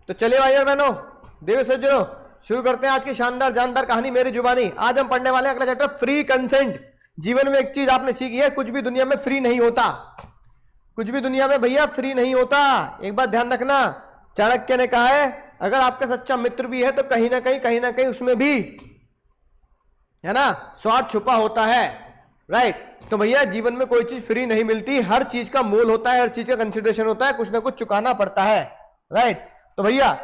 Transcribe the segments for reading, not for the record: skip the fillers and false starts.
तो चलिए भाई और बहनों, देवी सज्जनों, शुरू करते हैं आज की शानदार जानदार कहानी मेरी जुबानी। आज हम पढ़ने वाले हैं अगला चैप्टर, फ्री कंसेंट। जीवन में एक चीज आपने सीखी है, कुछ भी दुनिया में फ्री नहीं होता। कुछ भी दुनिया में भैया फ्री नहीं होता। एक बात ध्यान रखना, चाणक्य ने कहा है अगर आपका सच्चा मित्र भी है तो कहीं ना कहीं उसमें भी है ना स्वार्थ छुपा होता है। राइट। तो भैया जीवन में कोई चीज फ्री नहीं मिलती, हर चीज का मोल होता है, हर चीज का कंसिडरेशन होता है, कुछ ना कुछ चुकाना पड़ता है। राइट। तो भैया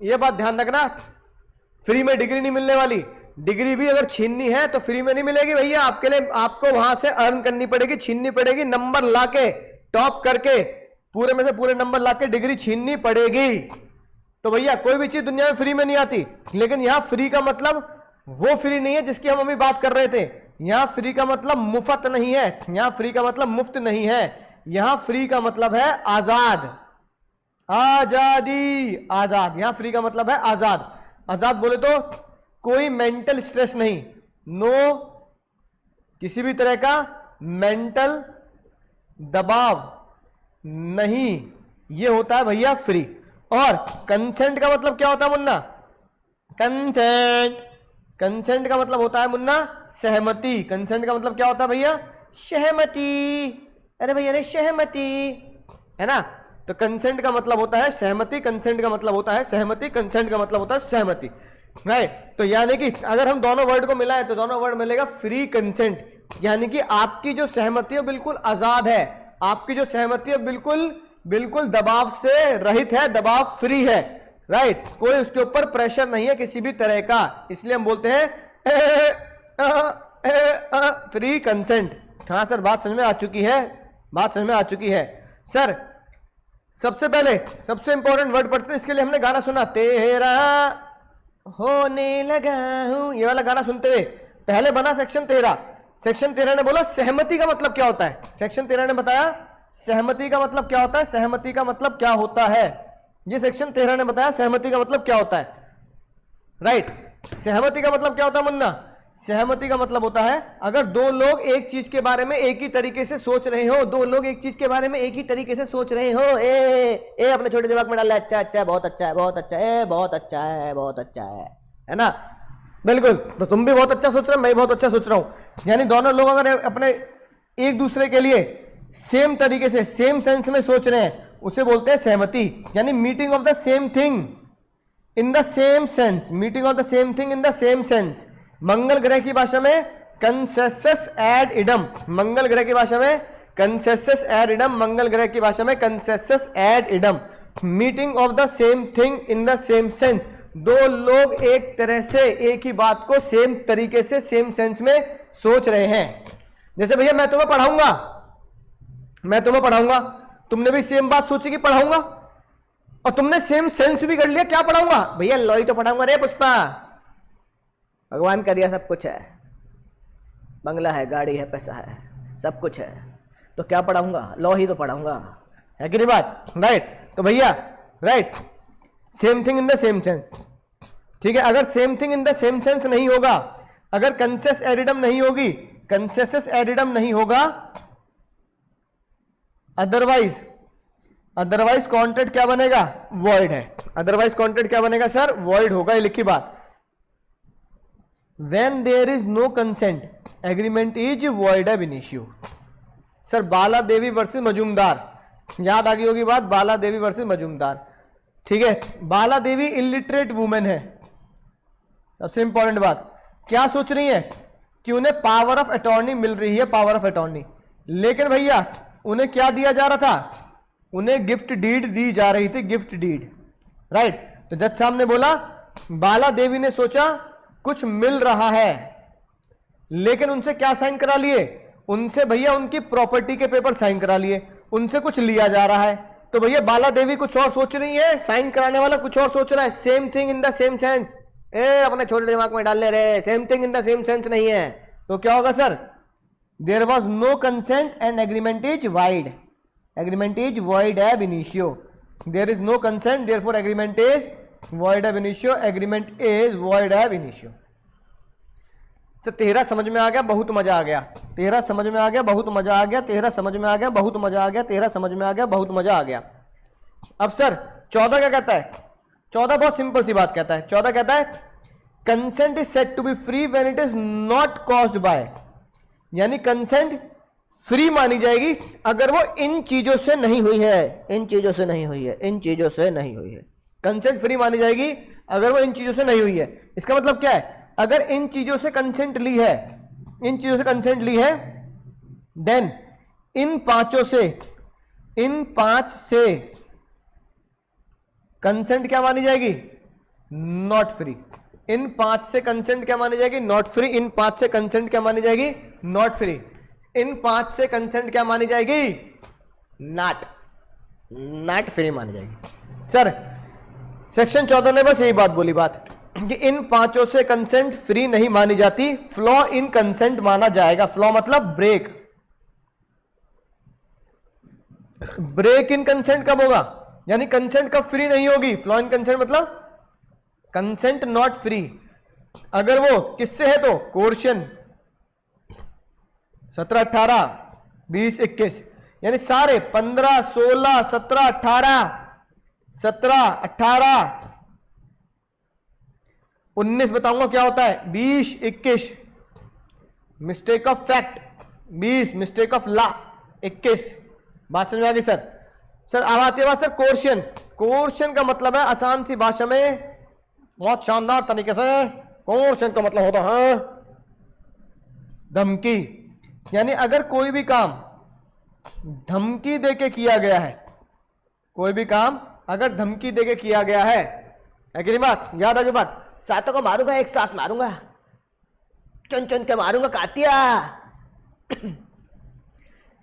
ये बात ध्यान रखना, फ्री में डिग्री नहीं मिलने वाली। डिग्री भी अगर छीननी है तो फ्री में नहीं मिलेगी भैया, आपके लिए आपको वहां से अर्न करनी पड़ेगी, छीननी पड़ेगी, नंबर लाके टॉप करके पूरे में से पूरे नंबर लाके डिग्री छीननी पड़ेगी। तो भैया कोई भी चीज दुनिया में फ्री में नहीं आती। लेकिन यहां फ्री का मतलब वो फ्री नहीं है जिसकी हम अभी बात कर रहे थे। यहां फ्री का मतलब मुफ्त नहीं है, यहां फ्री का मतलब मुफ्त नहीं है, यहां फ्री का मतलब है आजाद, आजादी, आजाद। यहां फ्री का मतलब है आजाद। आजाद बोले तो कोई मेंटल स्ट्रेस नहीं, नो किसी भी तरह का मेंटल दबाव नहीं, ये होता है भैया फ्री। और कंसेंट का मतलब क्या होता है मुन्ना? कंसेंट, कंसेंट का मतलब होता है मुन्ना सहमति। कंसेंट का मतलब क्या होता है भैया? सहमति। अरे भैया ने सहमति, है ना। तो कंसेंट का मतलब होता है सहमति, कंसेंट का मतलब होता है सहमति, कंसेंट का मतलब होता है सहमति। राइट। तो यानी कि अगर हम दोनों वर्ड को मिलाएं तो दोनों वर्ड मिलेगा फ्री कंसेंट। यानी कि आपकी जो सहमति है बिल्कुल आजाद है, आपकी जो सहमति है बिल्कुल बिल्कुल दबाव से रहित है, दबाव फ्री है। राइट। कोई उसके ऊपर प्रेशर नहीं है किसी भी तरह का, इसलिए हम बोलते हैं फ्री कंसेंट। हाँ सर, बात समझ में आ चुकी है, बात समझ में आ चुकी है सर। सबसे पहले सबसे इंपॉर्टेंट वर्ड पढ़ते हैं, इसके लिए हमने गाना सुना, तेरा होने लगा हूं, ये वाला गाना सुनते हुए पहले बना सेक्शन 13। सेक्शन 13 ने बोला सहमति का मतलब क्या होता है। सेक्शन 13 ने बताया सहमति का मतलब क्या होता है, सहमति का मतलब क्या होता है। ये सेक्शन 13 ने बताया सहमति का मतलब क्या होता है। राइट। सहमति का मतलब क्या होता है मुन्ना? सहमति का मतलब होता है अगर दो लोग एक चीज के बारे में एक ही तरीके से सोच रहे हो, दो लोग एक चीज के बारे में एक ही तरीके से सोच रहे हो, ए अपने छोटे दिमाग में डाल, अच्छा अच्छा बहुत अच्छा है, बहुत अच्छा है, बहुत अच्छा है, बहुत अच्छा है ना। बिल्कुल। तो तुम भी बहुत अच्छा सोच रहे हो, मैं बहुत अच्छा सोच रहा हूं। यानी दोनों लोग अगर अपने एक दूसरे के लिए सेम तरीके से सेम सेंस में सोच रहे हैं उसे बोलते हैं सहमति। यानी meeting of the same thing in the same sense, meeting of the same thing in the same sense. मंगल ग्रह की भाषा में कंसेसस एड इडम, मंगल ग्रह की भाषा में कंसेसस एड इडम, मंगल ग्रह की भाषा में consensus ad idem. Meeting of the same thing in the same sense, दो लोग एक तरह से एक ही बात को सेम तरीके से सेम सेंस में सोच रहे हैं। जैसे भैया मैं तुम्हें पढ़ाऊंगा, मैं तुम्हें पढ़ाऊंगा, तुमने भी सेम बात सोची कि पढ़ाऊंगा, और तुमने सेम सेंस भी कर लिया, क्या पढ़ाऊंगा भैया? लॉ ही तो पढ़ाऊंगा रे पुष्पा। भगवान का दिया सब कुछ है, बंगला है, गाड़ी है, पैसा है, सब कुछ है, तो क्या पढ़ाऊंगा? लॉ ही तो पढ़ाऊंगा, है कि नहीं बात? राइट। तो भैया right, same thing in the same sense. ठीक है। अगर same thing in the same sense नहीं होगा, अगर कंसेस एडिडम नहीं होगी, कंसेसस एडिडम नहीं होगा, अदरवाइज कॉन्ट्रैक्ट क्या बनेगा? वॉइड है। अदरवाइज कॉन्ट्रैक्ट क्या बनेगा सर? वॉइड होगा। ये लिखी बात। When there is no consent, agreement is void ab initio। Sir Bala Devi versus Majumdar, याद आ गई होगी बात, बाला देवी वर्सेस मजूमदार। ठीक है। बाला देवी इलिटरेट वुमेन है। सबसे इंपॉर्टेंट बात, क्या सोच रही है कि उन्हें पावर ऑफ अटॉर्नी मिल रही है, पावर ऑफ अटॉर्नी। लेकिन भैया उन्हें क्या दिया जा रहा था? उन्हें गिफ्ट डीड दी जा रही थी, गिफ्ट डीड। राइट। तो जज साहब ने बोला, बाला देवी ने सोचा कुछ मिल रहा है, लेकिन उनसे क्या साइन करा लिए? उनसे भैया उनकी प्रॉपर्टी के पेपर साइन करा लिए, उनसे कुछ लिया जा रहा है। तो भैया बाला देवी कुछ और सोच रही है, साइन कराने वाला कुछ और सोच रहा है। Same thing in the same sense, अपने छोटे दिमाग में डाल ले रहे, same thing in the same sense नहीं है। तो क्या होगा sir? There was no consent and agreement is void, agreement is void ab initio. There is no consent, therefore agreement is void ab initio, agreement is void ab initio। Sir 13 समझ में आ गया, बहुत मजा आ गया। 13 समझ में आ गया, बहुत मजा आ गया। 13 समझ में आ गया, बहुत मजा आ गया। 13 समझ में आ गया, बहुत मजा आ गया। अब सर 14 क्या कहता है? 14 बहुत सिंपल सी बात कहता है। 14 कहता है consent is said to be free when it is not caused by, यानी कंसेंट फ्री मानी जाएगी अगर वो इन चीजों से नहीं हुई है, इन चीजों से नहीं हुई है, इन चीजों से नहीं हुई है। कंसेंट फ्री मानी जाएगी अगर वो इन चीजों से नहीं हुई है। इसका मतलब क्या है, अगर इन चीजों से कंसेंट ली है, इन चीजों से कंसेंट ली है, देन इन पांचों से, इन 5 से कंसेंट क्या मानी जाएगी, नॉट फ्री। इन 5 से कंसेंट क्या मानी जाएगी, नॉट फ्री। इन 5 से कंसेंट क्या मानी जाएगी, नॉट फ्री। इन 5 से कंसेंट क्या मानी जाएगी, नॉट फ्री मानी जाएगी। सर सेक्शन 14 ने बस यही बात बोली बात कि इन 5 से कंसेंट फ्री नहीं मानी जाती, फ्लॉ इन कंसेंट माना जाएगा। फ्लॉ मतलब ब्रेक, ब्रेक इन कंसेंट कब होगा, यानी कंसेंट कब फ्री नहीं होगी। फ्लॉ इन कंसेंट मतलब कंसेंट नॉट फ्री अगर वो किससे है, तो कोर्शन 17, 18, 20, 21, यानी सारे 15, 16, 17, 18, 19 बताऊंगा क्या होता है, 20, 21 mistake of fact, 20 mistake of law, 21। बात समझ में आ गई सर। सर अब आती है बात सर कोर्शन। कोर्शन का मतलब है आसान सी भाषा में, बहुत शानदार तरीके से, कोर्शन का मतलब होता है धमकी। यानी अगर कोई भी काम धमकी देके किया गया है, कोई भी काम अगर धमकी देके किया गया है कि नहीं, बात याद आ जो बात, सातों को मारूंगा, एक साथ मारूंगा, चुन चुन के मारूंगा, काटिया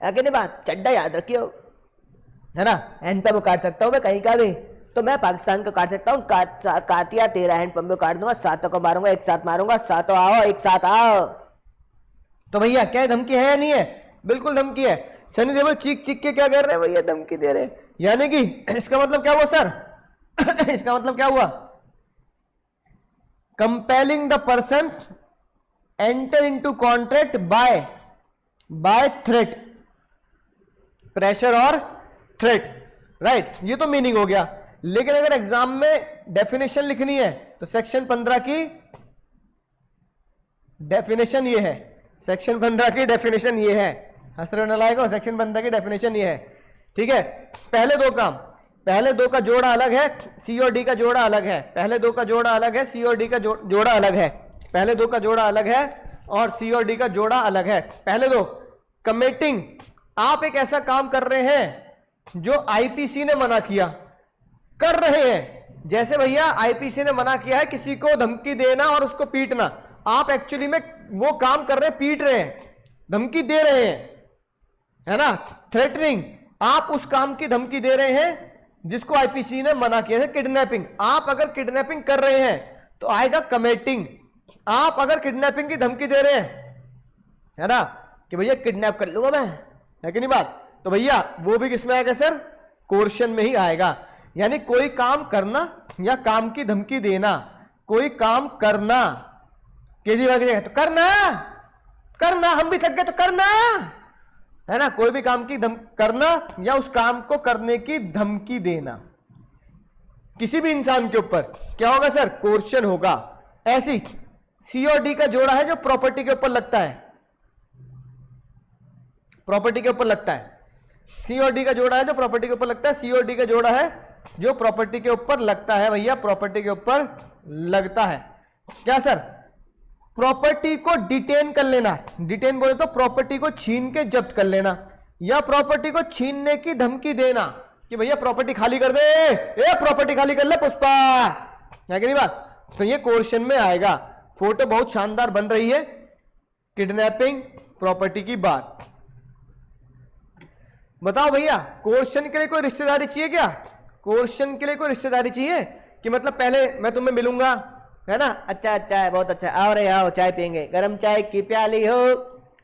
है कि नहीं बात, चड्डा याद रखियो, है ना। हैंड पंप काट सकता हूं मैं कहीं का भी, तो मैं पाकिस्तान को काट सकता हूं, काटिया तेरा हैंड पंप काट दूंगा, सातों को मारूंगा, एक साथ मारूंगा, सातों आओ, एक साथ आओ। तो भैया क्या धमकी है या नहीं है, बिल्कुल धमकी है। सनी देओल चीख चीख के क्या कर रहे हैं भैया, धमकी दे रहे हैं। यानी कि इसका मतलब क्या हुआ सर इसका मतलब क्या हुआ, compelling the person enter into contract by threat, pressure और थ्रेट, राइट। ये तो मीनिंग हो गया। लेकिन अगर एग्जाम में डेफिनेशन लिखनी है तो सेक्शन 15 की डेफिनेशन ये है, सेक्शन 15 की डेफिनेशन ये है, हसरे नलायकों, सेक्शन 15 की डेफिनेशन ये है, ठीक है। पहले दो काम, पहले दो का जोड़ा अलग है, सी और डी का जोड़ा अलग है, पहले दो का जोड़ा अलग है, सी और डी का जोड़ा अलग है, पहले दो का जोड़ा अलग है और सी और डी का जोड़ा अलग है। पहले दो कमिटिंग, आप एक ऐसा काम कर रहे हैं जो आईपीसी ने मना किया, कर रहे हैं, जैसे भैया आईपीसी ने मना किया है किसी को धमकी देना और उसको पीटना, आप एक्चुअली में वो काम कर रहे हैं, पीट रहे हैं, धमकी दे रहे हैं, है ना, थ्रेटनिंग। आप उस काम की धमकी दे रहे हैं जिसको आईपीसी ने मना किया है, किडनैपिंग। आप अगर किडनैपिंग कर रहे हैं तो आएगा कमिटिंग। आप अगर किडनैपिंग की धमकी दे रहे हैं, है ना, कि भैया किडनैप कर लूंगा मैं, है कि नहीं बात, तो भैया वो भी किसमें आएगा सर, कोर्शन में ही आएगा। यानी कोई काम करना या काम की धमकी देना, कोई काम करना, केजरीवाल की जगह तो करना, हम भी थक गए तो करना, है ना, कोई भी काम की करना या उस काम को करने की धमकी देना किसी भी इंसान के ऊपर, क्या होगा सर, कोर्शन होगा। ऐसी सी और डी का जोड़ा है जो प्रॉपर्टी के ऊपर लगता है, प्रॉपर्टी के ऊपर लगता है, सी और डी का जोड़ा है जो प्रॉपर्टी के ऊपर लगता है, सी और डी का जोड़ा है जो प्रॉपर्टी के ऊपर लगता है, भैया प्रॉपर्टी के ऊपर लगता है। क्या सर, प्रॉपर्टी को डिटेन कर लेना, डिटेन बोले तो प्रॉपर्टी को छीन के जब्त कर लेना, या प्रॉपर्टी को छीनने की धमकी देना कि भैया प्रॉपर्टी खाली कर दे, ए प्रॉपर्टी खाली कर ले पुष्पा, है कि नहीं बात, तो ये कोर्शन में आएगा। फोटो बहुत शानदार बन रही है, किडनैपिंग प्रॉपर्टी की बात। बताओ भैया कोर्शन के लिए कोई रिश्तेदारी चाहिए क्या, कोर्शन के लिए कोई रिश्तेदारी चाहिए कि मतलब पहले मैं तुम्हें मिलूंगा, है ना, अच्छा है, बहुत अच्छा, आओ रे आओ चाय पियेंगे, गरम चाय की प्याली हो,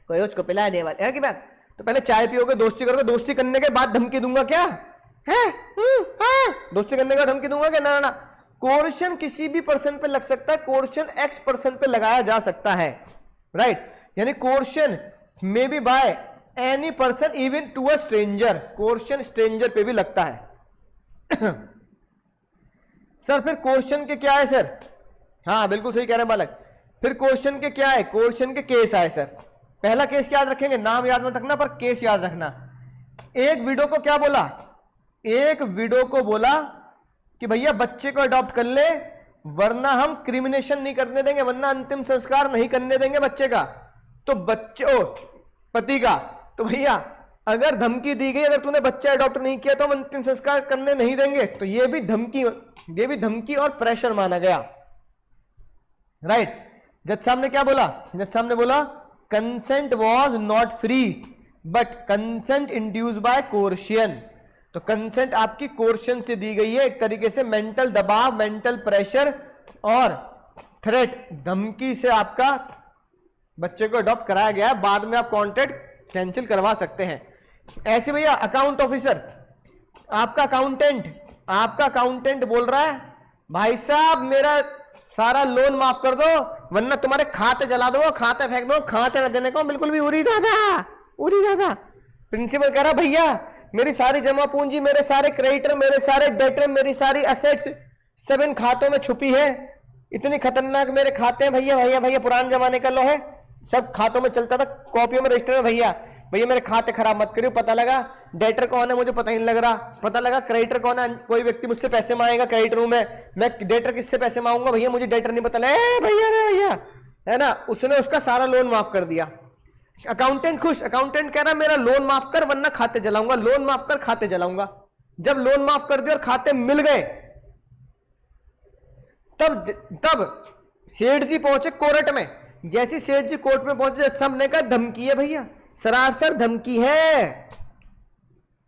कोई उसको पिलाने वाले, है कि बात, तो पहले चाय पियोगे, दोस्ती करोगे, दोस्ती करने के बाद धमकी दूंगा क्या है, दोस्ती करने के बाद धमकी दूंगा क्या, ना। कोर्शन किसी भी पर्सन पे लग सकता है, कोर्शन एक्स पर्सन पे लगाया जा सकता है, राइट। यानी coercion may be by any person even to a stranger, coercion stranger पे भी लगता है। सर फिर क्वेश्चन के क्या है सर? हाँ बिल्कुल सही कह रहे हैं बालक। फिर क्वेश्चन के क्या है? क्वेश्चन के केस आए सर। पहला केस याद रखेंगे, नाम याद मत रखना पर केस याद रखना। एक वीडियो को क्या बोला? एक वीडियो को बोला कि भैया बच्चे को अडॉप्ट कर ले वरना हम क्रिमिनेशन नहीं करने देंगे, वरना अंतिम संस्कार नहीं करने देंगे बच्चे का। तो बच्चे पति का, तो भैया अगर धमकी दी गई, अगर तूने बच्चा अडॉप्ट नहीं किया तो हम अंतिम संस्कार करने नहीं देंगे, तो ये भी धमकी और प्रेशर माना गया। राइट। जज साहब ने क्या बोला? जज साहब ने बोला consent was not free but consent induced by coercion. तो कंसेंट आपकी कोर्शन से दी गई है, एक तरीके से मेंटल दबाव, मेंटल प्रेशर और थ्रेट, धमकी से आपका बच्चे को अडॉप्ट कराया गया। बाद में आप कॉन्ट्रैक्ट कैंसिल करवा सकते हैं। ऐसे भैया अकाउंट ऑफिसर, आपका अकाउंटेंट बोल रहा है भाई साहब मेरा सारा लोन माफ कर दो वरना तुम्हारे खाते जला दो, खाते फेंक दो, खाते न देने को बिल्कुल भी उरी दादा। प्रिंसिपल कह रहा भैया मेरी सारी जमा पूंजी, मेरे सारे क्रेडिटर, मेरे सारे डेटर, मेरी सारी असेट्स सब इन खातों में छुपी है। इतनी खतरनाक मेरे खाते हैं भैया, पुराने जमाने का लो है, सब खातों में चलता था, कॉपियों में रजिस्टर में। भैया मेरे खाते खराब मत करियो। पता लगा डेटर कौन है मुझे पता ही नहीं लग रहा, पता लगा क्रेडिटर कौन है, कोई व्यक्ति मुझसे पैसे मांगेगा क्रेडिटर हूं मैं डेटर किससे पैसे मांगूंगा, भैया मुझे डेटर नहीं पता लगा। भैया है ना, उसने उसका सारा लोन माफ कर दिया। अकाउंटेंट खुश, अकाउंटेंट कह रहा मेरा लोन माफ कर वरना खाते जलाऊंगा, लोन माफ कर खाते जलाऊंगा। जब लोन माफ कर दिया और खाते मिल गए तब सेठ जी पहुंचे कोर्ट में। जैसे सेठ जी कोर्ट में पहुंचे सबने कहा धमकी है भैया, सरासर धमकी है।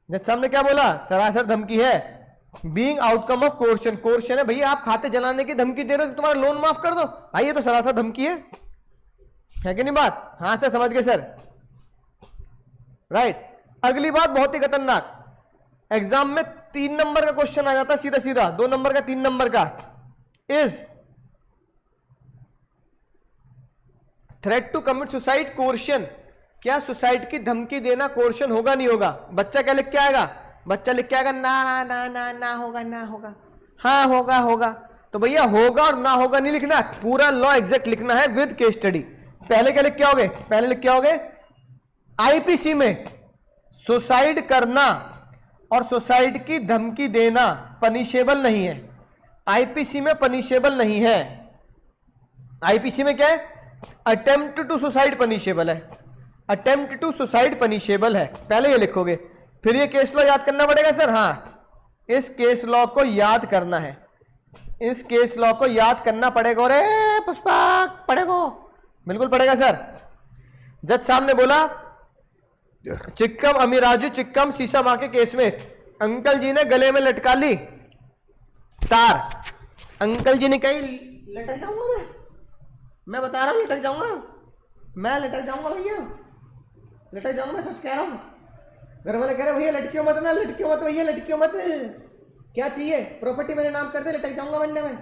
जज साहब ने क्या बोला? सरासर धमकी है। Being outcome of coercion, coercion है भैया आप खाते जलाने की धमकी दे रहे हो, तुम्हारा लोन माफ कर दो भाई, ये तो सरासर धमकी है कि नहीं बात? हाँ सर समझ गए सर। राइट। अगली बात बहुत ही खतरनाक, एग्जाम में 3 नंबर का क्वेश्चन आ जाता सीधा सीधा, 2 नंबर का 3 नंबर का। Is threat to commit suicide coercion, क्या सुसाइड की धमकी देना कोर्शन होगा नहीं होगा? बच्चा क्या लिख के आएगा? बच्चा लिख के आएगा ना होगा, हाँ होगा। तो भैया होगा और ना होगा नहीं लिखना, पूरा लॉ एग्जैक्ट लिखना है विद केस स्टडी। पहले क्या लिख के आओगे? पहले लिख के आओगे आईपीसी में सुसाइड करना और सुसाइड की धमकी देना पनिशेबल नहीं है। आईपीसी में पनिशेबल नहीं है। आईपीसी में क्या है? अटेम्प्ट टू सुसाइड पनिशेबल है, अटेम्प्ट टू सुसाइड पनिशेबल है। पहले ये लिखोगे, फिर ये केस लॉ याद करना पड़ेगा सर। हाँ इस केस लॉ को याद करना है, इस केस लॉ को याद करना पड़ेगा। अरे पुष्पक पड़ेगा, बिल्कुल पड़ेगा सर। जज साहब ने बोला चिक्कम अमीराजू चिक्कम शीशा मां के केस में अंकल जी ने गले में लटका ली तार। अंकल जी ने कही लटक जाऊंगा मैं बता रहा हूं लटक जाऊंगा, मैं लटक जाऊंगा भैया, लटक जाऊंगा, मैं सच कह रहा हूं। घर वाले कह रहे भैया लटकियों मत ना, लटकियों मत भैया, लटकियों मत, क्या चाहिए? प्रॉपर्टी मेरे नाम कर दे, लटक जाऊंगा वरना मैं।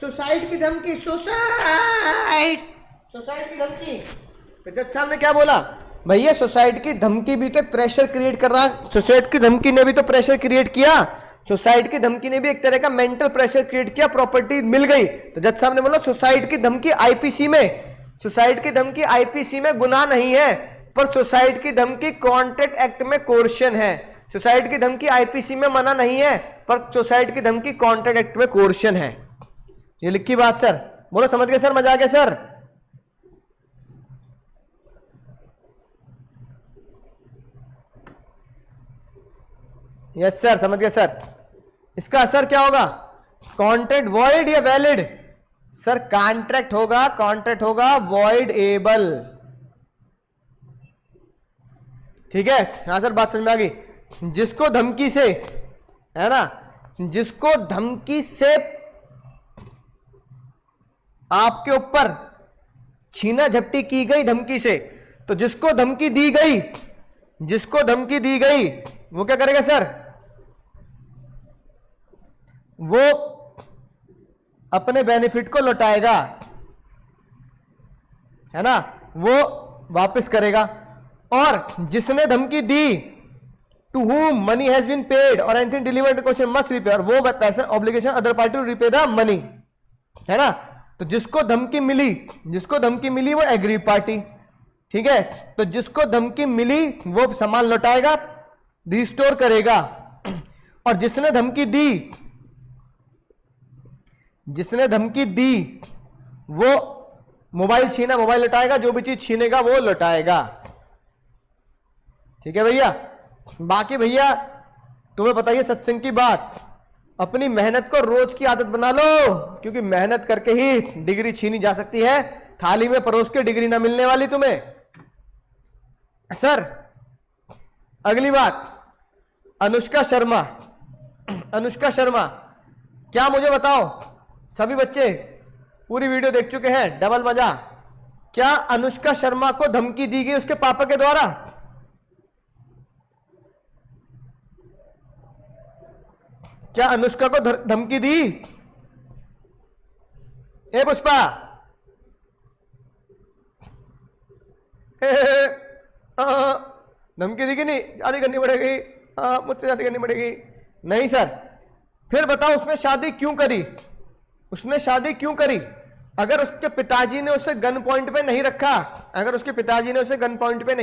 सुसाइड की धमकी, सुसाइड की धमकी। तो जज साहब ने क्या बोला? भैया सुसाइड की धमकी भी तो प्रेशर क्रिएट कर रहा, सुसाइड की धमकी ने भी तो प्रेशर क्रिएट किया, सुसाइड की धमकी ने भी एक तरह का मेंटल प्रेशर क्रिएट किया, प्रॉपर्टी मिल गई। तो जज साहब ने बोला सुसाइड की धमकी आईपीसी में, सुसाइड की धमकी आईपीसी में गुनाह नहीं है, पर सुसाइड की धमकी कॉन्ट्रैक्ट एक्ट में कोर्शन है। सुसाइड की धमकी आईपीसी में मना नहीं है, पर सुसाइड की धमकी कॉन्ट्रैक्ट एक्ट में कोर्शन है। ये लिखी बात सर, बोलो समझ गए सर, मजा आ गया सर? यस सर समझ गए सर। इसका असर क्या होगा? कॉन्ट्रैक्ट वॉइड या वैलिड? सर कॉन्ट्रैक्ट होगा, कॉन्ट्रैक्ट होगा वॉइड एबल। ठीक है, हाँ सर बात समझ में आ गई। जिसको धमकी से, है ना, जिसको धमकी से आपके ऊपर छीना झपटी की गई धमकी से, तो जिसको धमकी दी गई, जिसको धमकी दी गई वो क्या करेगा सर? वो अपने बेनिफिट को लौटाएगा, है ना, वो वापस करेगा। और जिसने धमकी दी to whom money has been paid or anything delivered question must repay, और वो पैसा obligation other party to repay the money, है ना। तो जिसको धमकी मिली वो एग्री पार्टी, ठीक है। तो जिसको धमकी मिली वो सामान लौटाएगा, रिस्टोर करेगा, और जिसने धमकी दी वो मोबाइल छीना, मोबाइल लौटाएगा, जो भी चीज छीनेगा वो लौटाएगा, ठीक है भैया। बाकी भैया तुम्हें बताइए सत्संग की बात, अपनी मेहनत को रोज की आदत बना लो, क्योंकि मेहनत करके ही डिग्री छीनी जा सकती है, थाली में परोस के डिग्री ना मिलने वाली तुम्हें। सर अगली बात, अनुष्का शर्मा, क्या मुझे बताओ, सभी बच्चे पूरी वीडियो देख चुके हैं, डबल मजा, क्या अनुष्का शर्मा को धमकी दी गई उसके पापा के द्वारा? क्या अनुष्का को धमकी दी? ए पुष्पा, धमकी दी कि नहीं? शादी करनी पड़ेगी, हाँ मुझसे शादी करनी पड़ेगी। नहीं सर, फिर बताओ उसने शादी क्यों करी? अगर उसके पिताजी ने उसे गन पॉइंट पे नहीं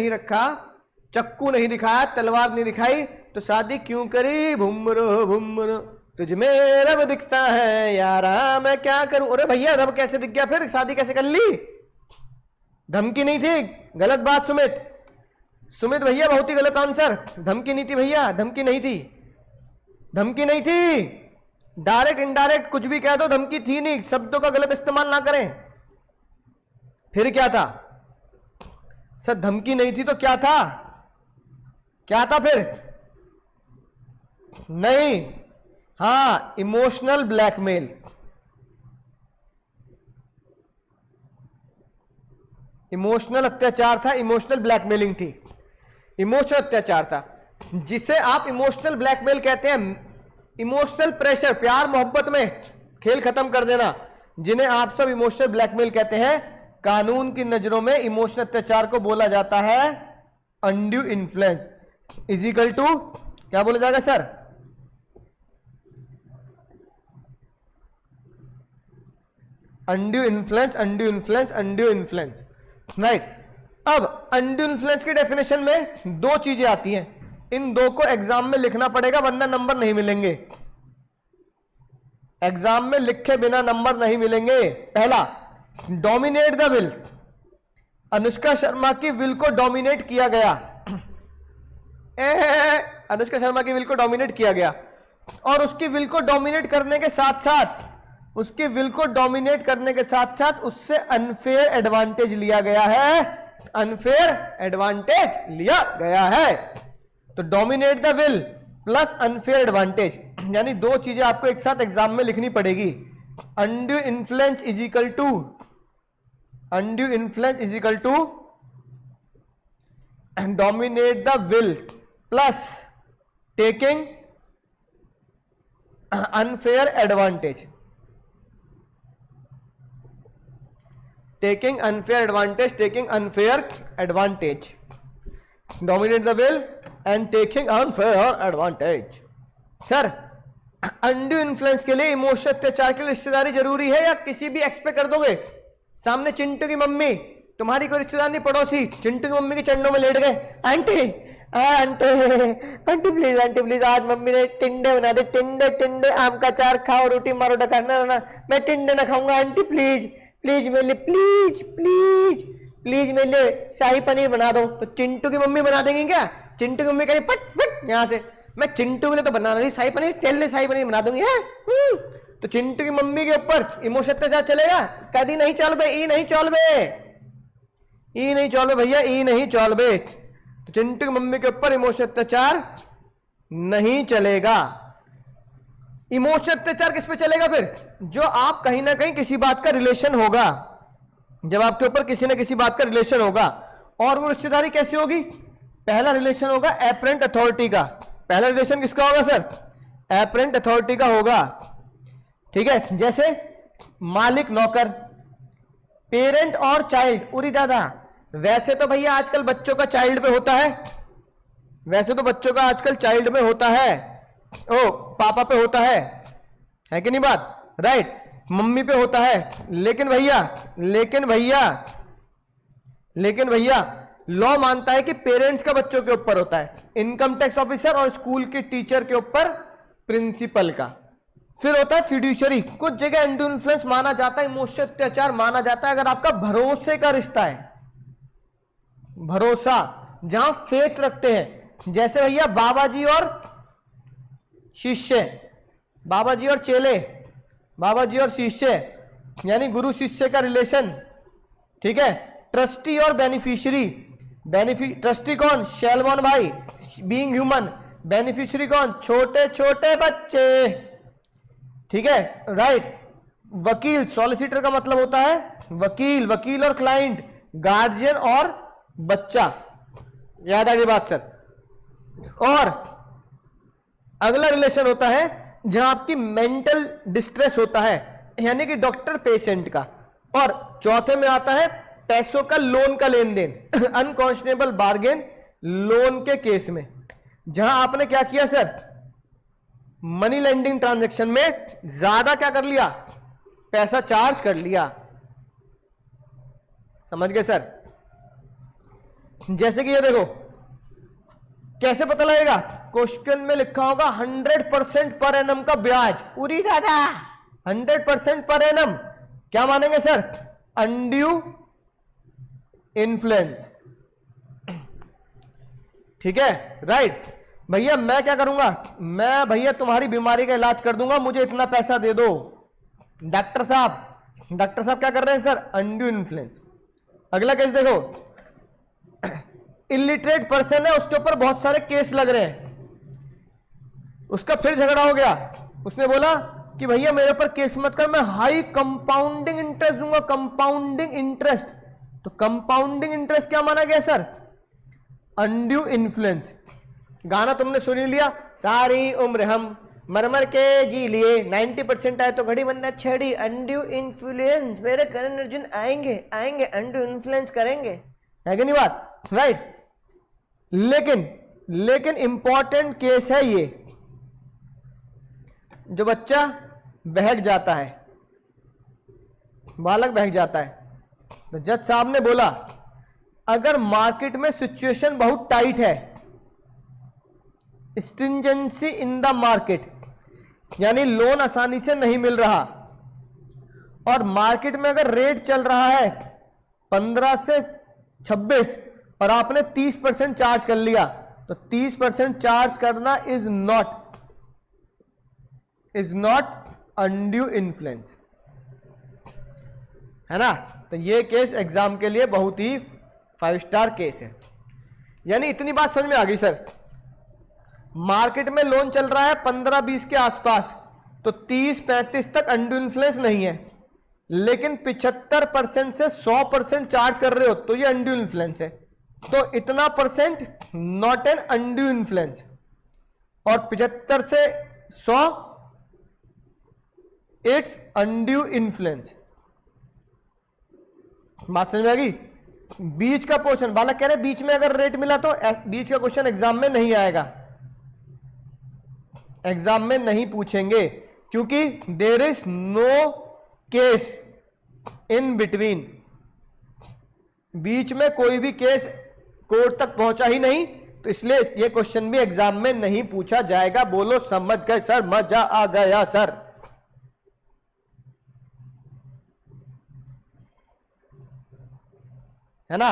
रखा, चक्कू नहीं दिखाया, तलवार नहीं दिखाई, तो शादी क्यों करी? भुमरो तुझ में रब दिखता है यारा, मैं क्या करूं? अरे भैया रब कैसे दिख गया, फिर शादी कैसे कर ली? धमकी नहीं थी, गलत बात सुमित भैया, बहुत ही गलत आंसर। धमकी नहीं थी भैया, धमकी नहीं थी। डायरेक्ट इनडायरेक्ट कुछ भी कह दो, धमकी थी नहीं, शब्दों का गलत इस्तेमाल ना करें। फिर क्या था सर? धमकी नहीं थी तो क्या था फिर? नहीं, हाँ इमोशनल ब्लैकमेल, इमोशनल अत्याचार था, इमोशनल ब्लैकमेलिंग थी, इमोशनल अत्याचार था, जिसे आप इमोशनल ब्लैकमेल कहते हैं। इमोशनल प्रेशर, प्यार मोहब्बत में खेल खत्म कर देना, जिन्हें आप सब इमोशनल ब्लैकमेल कहते हैं। कानून की नजरों में इमोशनल अत्याचार को बोला जाता है अनड्यू इन्फ्लुएंस, इजिकल टू क्या बोला जाएगा सर? Undue influence, right. अब अनड्यू इन्फ्लुएंस की डेफिनेशन में दो चीजें आती हैं, इन दो को एग्जाम में लिखना पड़ेगा वरना नंबर नहीं मिलेंगे, एग्जाम में लिखे बिना नंबर नहीं मिलेंगे। पहला, dominate the will, Anushka Sharma की विल को डोमिनेट किया गया, अनुष्का शर्मा की विल को डोमिनेट किया गया, और उसकी विल को डोमिनेट करने के साथ उससे अनफेयर एडवांटेज लिया गया है, तो dominate the will plus unfair advantage, यानी दो चीजें आपको एक साथ एग्जाम में लिखनी पड़ेगी। Undue influence is equal to dominate the will plus taking unfair advantage, dominate the will and taking unfair advantage। Sir undue influence के लिए इमोशनल अत्याचार के लिए रिश्तेदारी जरूरी है या किसी भी एक्स पे कर दोगे? सामने चिंटू की मम्मी, तुम्हारी कोई रिश्तेदार नहीं, पड़ोसी, चिंटू की मम्मी के चरणों में लेट गए, आंटी प्लीज आज मम्मी ने टिंडे बना दे, टिंडे आम का अचार खाओ, रोटी मारो डकाना, मैं टिंडे ना खाऊंगा, आंटी प्लीज मेरे लिए शाही पनीर बना दो। तो चिंटू की मम्मी बना देंगी क्या? चिंटू की मम्मी कह रही पट यहाँ से, मैं चिंटू के लिए तो बना रही शाही पनीर, तेल ले शाही पनीर बना दूंगी है। तो चिंटू की मम्मी के ऊपर इमोशन अत्याचार चलेगा? कह दी नहीं चल बे, ई नहीं चल भैया, ई नहीं चल बे। तो चिंटू की मम्मी के ऊपर इमोशन अत्याचार नहीं चलेगा। इमोशन अत्याचार किस पे चलेगा फिर? जो आप कहीं ना कहीं किसी बात का रिलेशन होगा, जब आपके ऊपर किसी ना किसी बात का रिलेशन होगा, और वो रिश्तेदारी कैसी होगी? पहला रिलेशन होगा एपरेंट अथॉरिटी का। पहला रिलेशन किसका होगा सर? एपरेंट अथॉरिटी का होगा, ठीक है। जैसे मालिक नौकर, पेरेंट और चाइल्ड। उरी दादा, वैसे तो भैया आजकल बच्चों का चाइल्ड पे होता है, वैसे तो बच्चों का आजकल चाइल्ड में होता है, ओ पापा पे होता है कि नहीं बात, राइट, मम्मी पे होता है, लेकिन भैया लॉ मानता है कि पेरेंट्स का बच्चों के ऊपर होता है, इनकम टैक्स ऑफिसर और स्कूल के टीचर के ऊपर प्रिंसिपल का। फिर होता है फिड्यूशरी, कुछ जगह एंडू इन्फ्लुएंस माना जाता है, इमोशनल अत्याचार माना जाता है अगर आपका भरोसे का रिश्ता है, भरोसा जहां फेथ रखते हैं, जैसे भैया बाबा जी और शिष्य, बाबा जी और चेले, बाबा जी और शिष्य यानी गुरु शिष्य का रिलेशन, ठीक है। ट्रस्टी और बेनिफिशियरी, ट्रस्टी कौन, शैलमोन भाई, बीइंग ह्यूमन, बेनिफिशियरी कौन, छोटे छोटे बच्चे, ठीक है, राइट। वकील, सॉलिसिटर का मतलब होता है वकील, वकील और क्लाइंट, गार्जियन और बच्चा, याद आ गई बात सर। और अगला रिलेशन होता है जहां आपकी मेंटल डिस्ट्रेस होता है, यानी कि डॉक्टर पेशेंट का। और चौथे में आता है पैसों का, लोन का लेन देन, अनकॉन्शनेबल बार्गेन लोन के केस में, जहां आपने क्या किया सर, मनी लेंडिंग ट्रांजैक्शन में ज्यादा क्या कर लिया, पैसा चार्ज कर लिया, समझ गए सर। जैसे कि ये देखो, कैसे पता लगेगा, क्वेश्चन में लिखा होगा 100% पर एनम का ब्याज, उरी दादा 100% पर एनम, क्या मानेंगे सर, अनड्यू इन्फ्लुएंस, ठीक है, राइट। भैया मैं क्या करूंगा, मैं भैया तुम्हारी बीमारी का इलाज कर दूंगा, मुझे इतना पैसा दे दो। डॉक्टर साहब क्या कर रहे हैं सर, अनड्यू इन्फ्लुएंस। अगला केस देखो, इलिटरेट पर्सन है, उसके ऊपर बहुत सारे केस लग रहे हैं, उसका फिर झगड़ा हो गया, उसने बोला कि भैया मेरे ऊपर केस मत कर, मैं हाई कंपाउंडिंग इंटरेस्ट दूंगा, कंपाउंडिंग इंटरेस्ट। तो कंपाउंडिंग इंटरेस्ट क्या माना गया सर, अनड्यू इन्फ्लुएंस। गाना तुमने सुन लिया, सारी उम्र हम मर मर के जी लिए, 90% आए तो घड़ी बनना छड़ी, अनड्यू इन्फ्लुएंस, मेरे करण अर्जुन आएंगे अनड्यू इन्फ्लुएंस करेंगे, है कि नहीं बात, राइट। लेकिन इंपॉर्टेंट केस है ये, जो बच्चा बहक जाता है, बालक बहक जाता है, तो जज साहब ने बोला अगर मार्केट में सिचुएशन बहुत टाइट है, स्ट्रिंजेंसी इन द मार्केट, यानी लोन आसानी से नहीं मिल रहा, और मार्केट में अगर रेट चल रहा है 15 से 26 और आपने 30% चार्ज कर लिया, तो 30% चार्ज करना इज नॉट अनड्यू इन्फ्लुएंस, है ना। तो ये केस एग्जाम के लिए बहुत ही 5 स्टार केस है। यानी इतनी बात समझ में आ गई सर, मार्केट में लोन चल रहा है 15-20 के आसपास, तो 30-35 तक अनड्यू इन्फ्लुएंस नहीं है, लेकिन 75% से 100% चार्ज कर रहे हो तो ये अनड्यू इन्फ्लुएंस है। तो इतना percent not an undue influence, और 75 से 100 इट्स अनड्यू इन्फ्लुएंस। बात समझ में आ गई। बीच का पोर्शन, बालक कह रहे बीच में अगर रेट मिला तो बीच का क्वेश्चन एग्जाम में नहीं आएगा, एग्जाम में नहीं पूछेंगे, क्योंकि there is no case in between, बीच में कोई भी केस कोर्ट तक पहुंचा ही नहीं, तो इसलिए ये क्वेश्चन भी एग्जाम में नहीं पूछा जाएगा। बोलो समझ गए सर, मजा आ गया सर। है ना,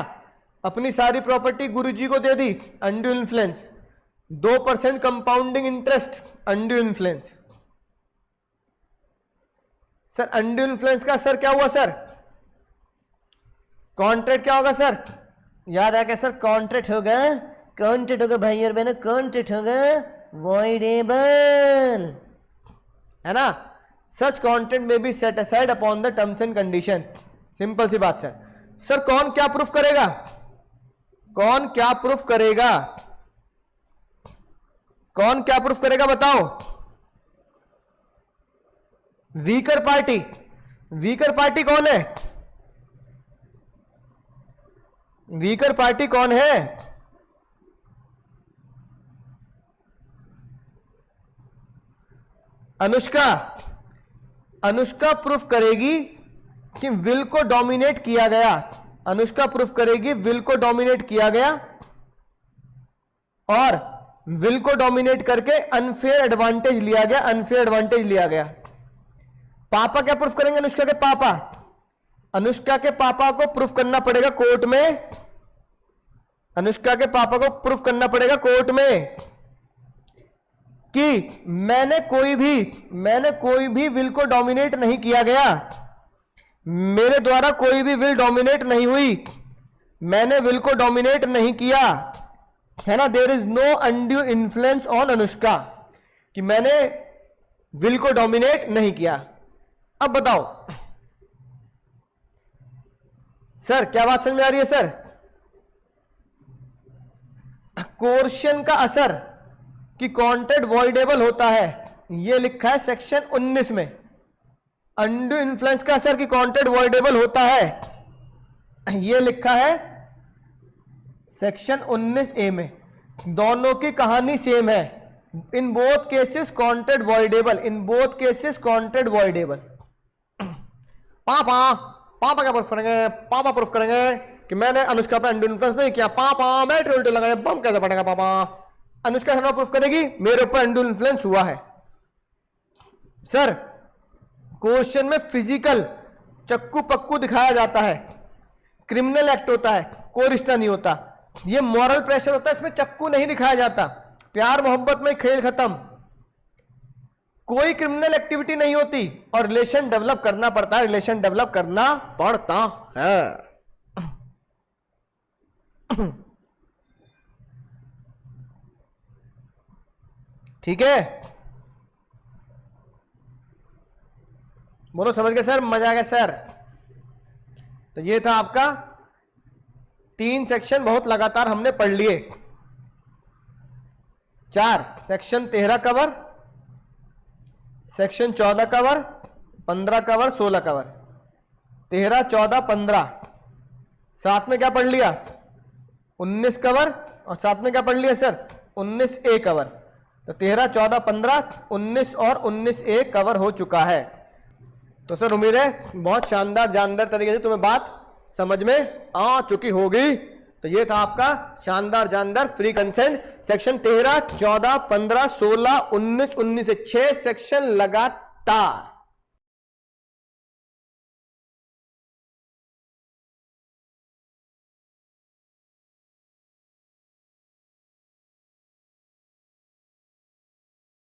अपनी सारी प्रॉपर्टी गुरुजी को दे दी, undue influence. 2% compounding interest, undue influence. Sir undue influence का सर क्या हुआ सर, कॉन्ट्रैक्ट क्या होगा सर, याद आ गया सर, कॉन्ट्रैक्ट होगा, कॉन्ट्रैक्ट होगा भाई और बहनों, कॉन्ट्रैक्ट होगा वॉइडेबल, है ना। सच कॉन्ट्रैक्ट में be set aside upon the terms and condition. Simple सी बात सर। सर कौन क्या प्रूफ करेगा, कौन क्या प्रूफ करेगा, कौन क्या प्रूफ करेगा बताओ। वीकर पार्टी, वीकर पार्टी कौन है, वीकर पार्टी कौन है, अनुष्का अनुष्का प्रूफ करेगी कि विल को डोमिनेट किया गया। अनुष्का प्रूफ करेगी विल को डोमिनेट किया गया और विल को डोमिनेट करके अनफेयर एडवांटेज लिया गया। अनफेयर एडवांटेज लिया गया। पापा क्या प्रूफ करेंगे? अनुष्का के पापा। अनुष्का के पापा को प्रूफ करना पड़ेगा कोर्ट में। अनुष्का के पापा को प्रूफ करना पड़ेगा कोर्ट में कि मैंने कोई भी विल को डोमिनेट नहीं किया गया। मेरे द्वारा कोई भी विल डोमिनेट नहीं हुई। मैंने विल को डोमिनेट नहीं किया, है ना। There is no undue influence on Anushka, कि मैंने विल को डोमिनेट नहीं किया। अब बताओ सर, क्या बात समझ में आ रही है सर? कोर्शन का असर कि कॉन्टेंट वॉइडेबल होता है, यह लिखा है सेक्शन 19 में। अनड्यू इन्फ्लुएंस का असर कि कॉन्टेंट वॉइडेबल होता है, यह लिखा है सेक्शन 19A में। दोनों की कहानी सेम है। In both cases content voidable, in both cases content voidable. पापा क्या प्रूफ करेंगे? पापा प्रूफ करेंगे कि मैंने अनुष्का पे अनड्यू इन्फ्लुएंस नहीं किया। पापा मैं उल्टे लगाया, बम कैसे पड़ेगा पापा? अनुष्का शर्मा प्रूफ करेगी मेरे ऊपर अनड्यू इन्फ्लुएंस हुआ है। सर क्वेश्चन में फिजिकल चक्कू पक्कू दिखाया जाता है, क्रिमिनल एक्ट होता है, कोई रिश्ता नहीं होता। ये मॉरल प्रेशर होता है, इसमें चक्कू नहीं दिखाया जाता। प्यार मोहब्बत में खेल खत्म, कोई क्रिमिनल एक्टिविटी नहीं होती और रिलेशन डेवलप करना पड़ता है। रिलेशन डेवलप करना पड़ता है। ठीक है, बोलो समझ गए सर? मजा आ गया सर? तो ये था आपका 3 सेक्शन, बहुत लगातार हमने पढ़ लिए। 4 section 13 cover, section 14 cover, 15 cover, 16 cover. 13, 14, 15 साथ में क्या पढ़ लिया? 19 कवर। और साथ में क्या पढ़ लिया सर? 19A cover. तो 13, 14, 15, 19 और 19A कवर हो चुका है। तो सर उम्मीद है बहुत शानदार जानदार तरीके से तुम्हें बात समझ में आ चुकी होगी। तो ये था आपका शानदार जानदार फ्री कंसेंट सेक्शन 13, 14, 15, 16, 19 से 6 सेक्शन लगातार।